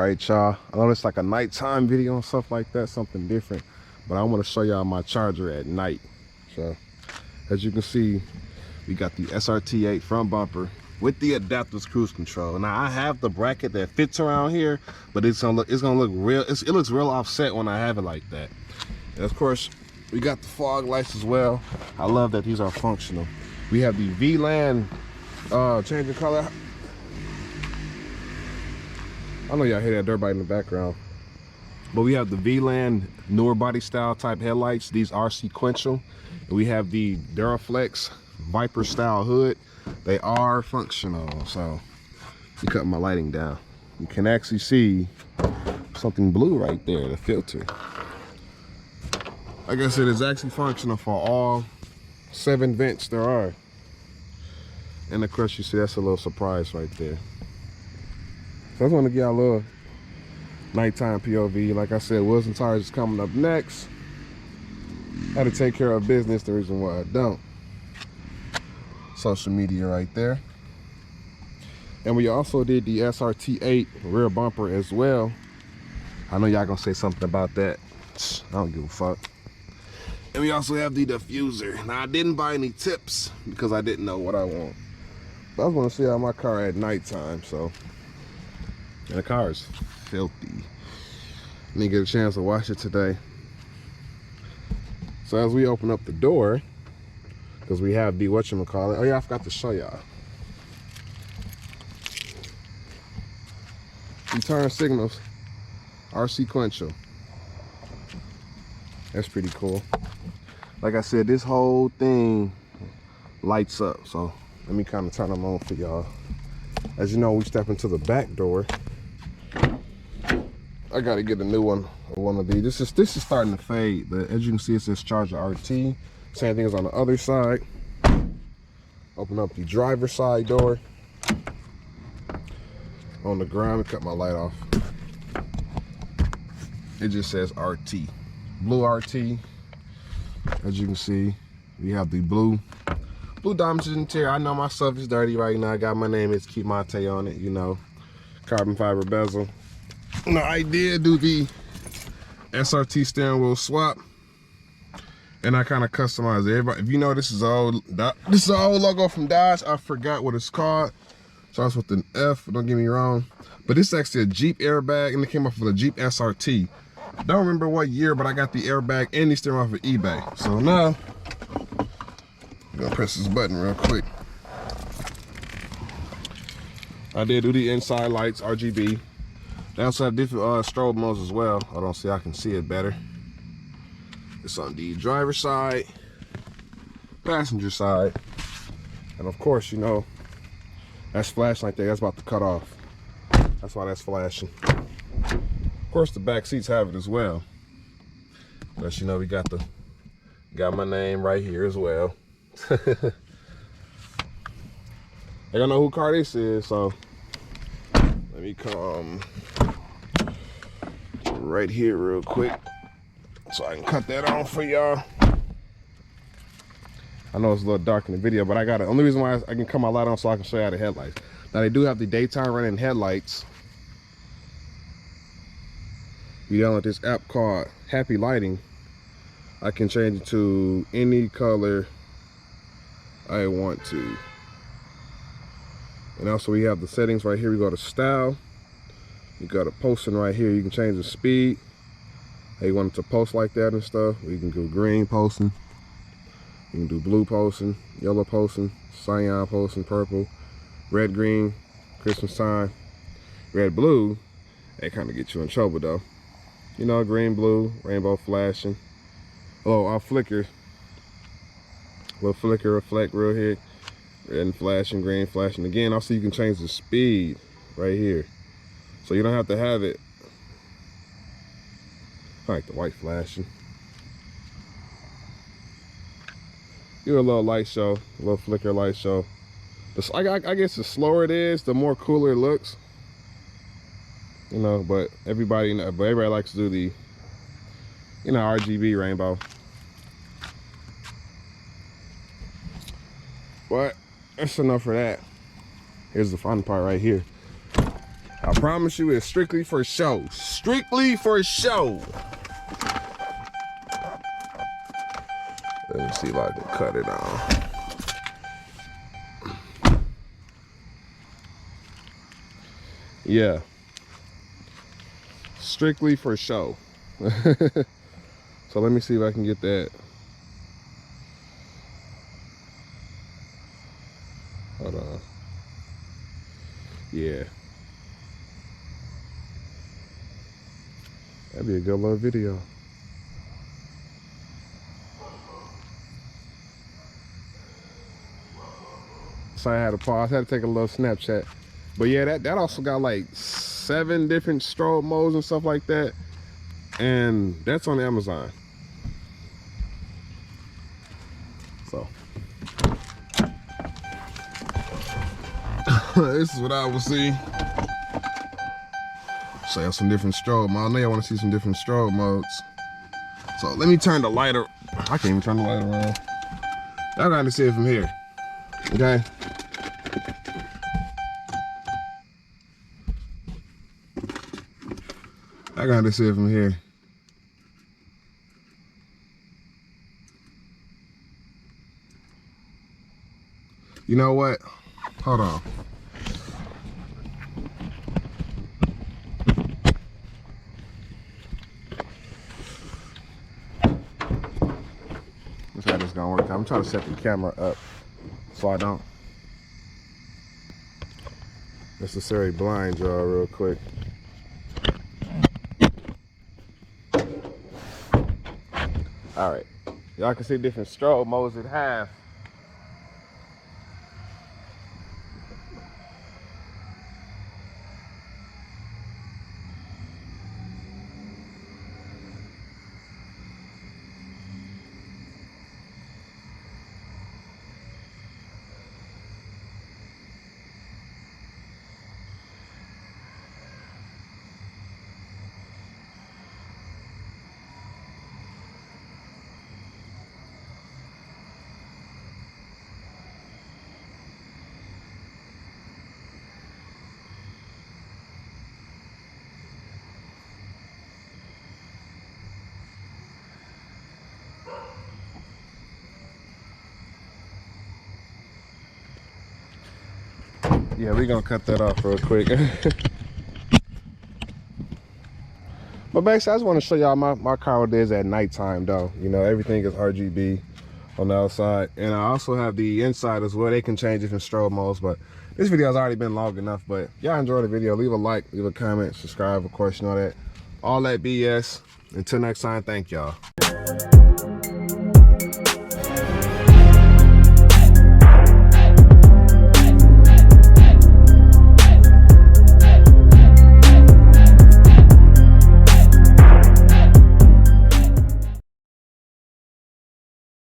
right, y'all. I know it's like a nighttime video and stuff like that, something different, but I want to show y'all my charger at night. So as you can see, we got the SRT8 front bumper with the adaptive cruise control. Now I have the bracket that fits around here, but it's gonna look real. It looks real offset when I have it like that. And of course, we got the fog lights as well. I love that these are functional. We have the VLAN changing color. I know y'all hear that dirt bike in the background, but we have the VLAN newer body style type headlights. These are sequential. We have the Duraflex Viper style hood. They are functional. So you cut my lighting down, you can actually see something blue right there, the filter. Like I said, it's actually functional for all 7 vents there are. And of course, you see that's a little surprise right there. So I just want to give y'all a little nighttime POV. Like I said, Wheels and Tires is coming up next. Had to take care of business, the reason why I don't. Social media right there. And we also did the SRT8 rear bumper as well. I know y'all gonna say something about that. I don't give a fuck. And we also have the diffuser. Now I didn't buy any tips because I didn't know what I want. But I was gonna see how my car at nighttime, so. And the car is filthy. Didn't get a chance to wash it today. So as we open up the door, because we have the whatchamacallit. Oh yeah, I forgot to show y'all. The turn signals are sequential. That's pretty cool. Like I said, this whole thing lights up. So let me kind of turn them on for y'all. As you know, we step into the back door. I gotta get a new one of these. This is starting to fade, but as you can see, it says Charger RT. Same thing is on the other side. Open up the driver's side door. On the ground, cut my light off. It just says RT. Blue RT. As you can see, we have the blue diamonds interior. I know my stuff is dirty right now. I got my name, it's Keep Monte on it, you know. Carbon fiber bezel. Now I did do the SRT steering wheel swap, and I kind of customized it. Everybody, if you know, this is an old logo from Dodge. I forgot what it's called. Starts with an F, don't get me wrong. But this is actually a Jeep airbag, and it came off of a Jeep SRT. Don't remember what year, but I got the airbag and the steering off of eBay. So now, I'm gonna press this button real quick. I did do the inside lights, RGB. They also have different strobe modes as well. I don't see, I can see it better. It's on the driver's side, passenger side, and of course, you know, that's flashing right there. That's about to cut off. That's why that's flashing. Of course, the back seats have it as well. But you know, we got my name right here as well. I don't know who car this is, so let me come right here real quick so I can cut that on for y'all. I know it's a little dark in the video, but I got it. Only reason why I can cut my light on so I can show you the headlights. Now they do have the daytime running headlights. We download this app called Happy Lighting. I can change it to any color I want to. And also we have the settings right here. We go to style. You got a posting right here. You can change the speed. How you want it to post like that and stuff. We can do green posting. You can do blue posting, yellow posting, cyan posting, purple, red, green, Christmas time, red, blue. They kind of get you in trouble though. You know, green, blue, rainbow flashing. Oh, I'll flicker. Little flicker, reflect real here. Red and flashing, green flashing. Again, also you can change the speed right here. So you don't have to have it. I like the white flashing. Do a little light show, a little flicker light show. I guess the slower it is, the more cooler it looks. You know, but everybody likes to do the, you know, RGB rainbow. But that's enough for that. Here's the fun part right here. I promise you, it's strictly for show. Strictly for show. Let me see if I can cut it on. Yeah. Strictly for show. So let me see if I can get that. Hold on. Yeah. That'd be a good little video. So I had to pause, I had to take a little Snapchat. But yeah, that also got like 7 different strobe modes and stuff like that. And that's on Amazon. So this is what I will see. So I have some different strobe modes. I want to see some different strobe modes. So let me turn the lighter. I can't even turn the light around. Y'all got to see it from here. Okay. I got to see it from here. You know what? Hold on. Let's see how this gonna work. I'm trying to set the camera up so I don't necessarily blind y'all real quick. All right, y'all can see different strobe modes it have. Yeah, we're gonna cut that off real quick. But basically, I just want to show y'all my car what it is at nighttime though. You know, everything is RGB on the outside. And I also have the inside as well. They can change different strobe modes, but this video has already been long enough. But y'all enjoy the video, leave a like, leave a comment, subscribe, of course, you know that. All that BS. Until next time, thank y'all.